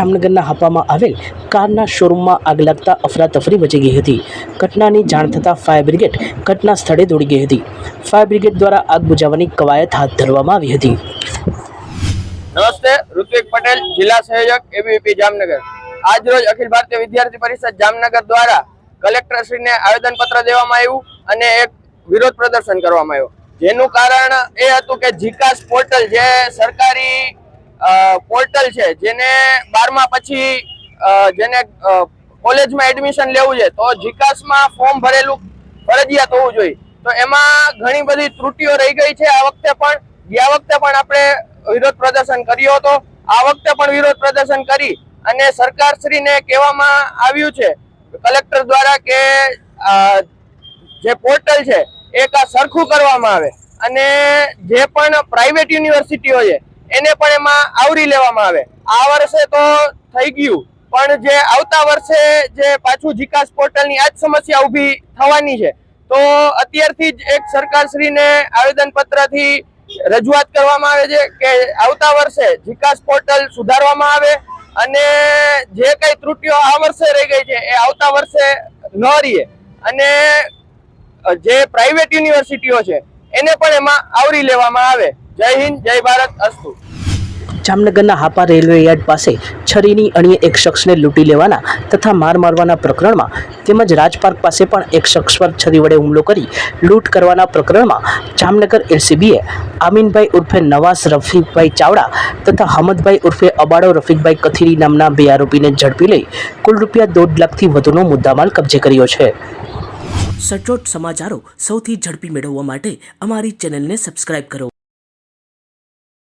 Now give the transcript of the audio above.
જામનગરના હાપામાં આવેલ કારના શોરૂમમાં આગ લાગતા અફરાતફરી મચી ગઈ હતી। ઘટનાની જાણ થતાં ફાયર બ્રિગેડ ઘટના સ્થળે દોડી ગઈ હતી। ફાયર બ્રિગેડ દ્વારા આગ બુઝાવવાની કવાયત હાથ ધરવામાં આવી હતી। નમસ્તે, ઋત્વિક પટેલ, જિલ્લા સહયોજક એબીવીપી જામનગર। આજ રોજ અખિલ ભારતીય વિદ્યાર્થી પરિષદ જામનગર દ્વારા કલેક્ટરશ્રીને આવેદનપત્ર દેવામાં આવ્યું અને એક વિરોધ પ્રદર્શન કરવામાં આવ્યું, જેનું કારણ એ હતું કે જીકાસ પોર્ટલ જે સરકારી પોર્ટલ છે, જેને 12મા પછી જેને કોલેજમાં એડમિશન લેવું છે તો જીકાસમાં ફોર્મ ભરેલું ફરજિયાત હોવું જોઈએ, તો એમાં ઘણી બધી ત્રુટિઓ રહી ગઈ છે। આ વખતે પણ ગયા વખતે પણ આપણે વિરોધ પ્રદર્શન કર્યો હતો, આ વખતે પણ વિરોધ પ્રદર્શન કરી અને સરકારશ્રીને કહેવામાં આવ્યું છે કલેક્ટર દ્વારા કે જે પોર્ટલ છે એ સરખું કરવામાં આવે અને જે પણ પ્રાઇવેટ યુનિવર્સિટીઓ છે એને પણ એમાં આવરી લેવામાં આવે। આ વર્ષે તો થઈ ગયું, પણ જે આવતા વર્ષે જે પાછું જીકાસ પોર્ટલની આ જ સમસ્યા ઊભી થવાની છે, તો અત્યારથી જ એક સરકારશ્રીને આવેદનપત્રથી રજૂઆત કરવામાં આવે છે કે આવતા વર્ષે જીકાસ પોર્ટલ સુધારવામાં આવે અને જે કઈ ત્રુટિઓ આ વર્ષે રહી ગઈ છે એ આવતા વર્ષે ન રહે અને જે પ્રાઇવેટ યુનિવર્સિટીઓ છે એને પણ એમાં આવરી લેવામાં આવે। જય હિન્દ, જય ભારત, અસ્તુ। જામનગરના હાપા રેલવે યાર્ડ પાસે છરીની અણીએ એક શખ્સને લૂંટી લેવાના તથા માર મારવાના પ્રકરણમાં તેમજ રાજપાર્ક પાસે પણ એક શખ્સ પર છરી વડે હુમલો કરી લૂંટ કરવાના પ્રકરણમાં જામનગર એલસીબીએ આમીનભાઈ ઉર્ફે નવાઝ રફીકભાઈ ચાવડા તથા હમદભાઈ ઉર્ફે અબાડો રફીકભાઈ કથીરી નામના 2 આરોપીને ઝડપી લઈ કુલ ₹1.5 લાખથી વધુનો મુદ્દામાલ કબજે કર્યો છે। સચોટ સમાચારો સૌથી ઝડપી મેળવવા માટે અમારી ચેનલને સબસ્ક્રાઇબ કરો।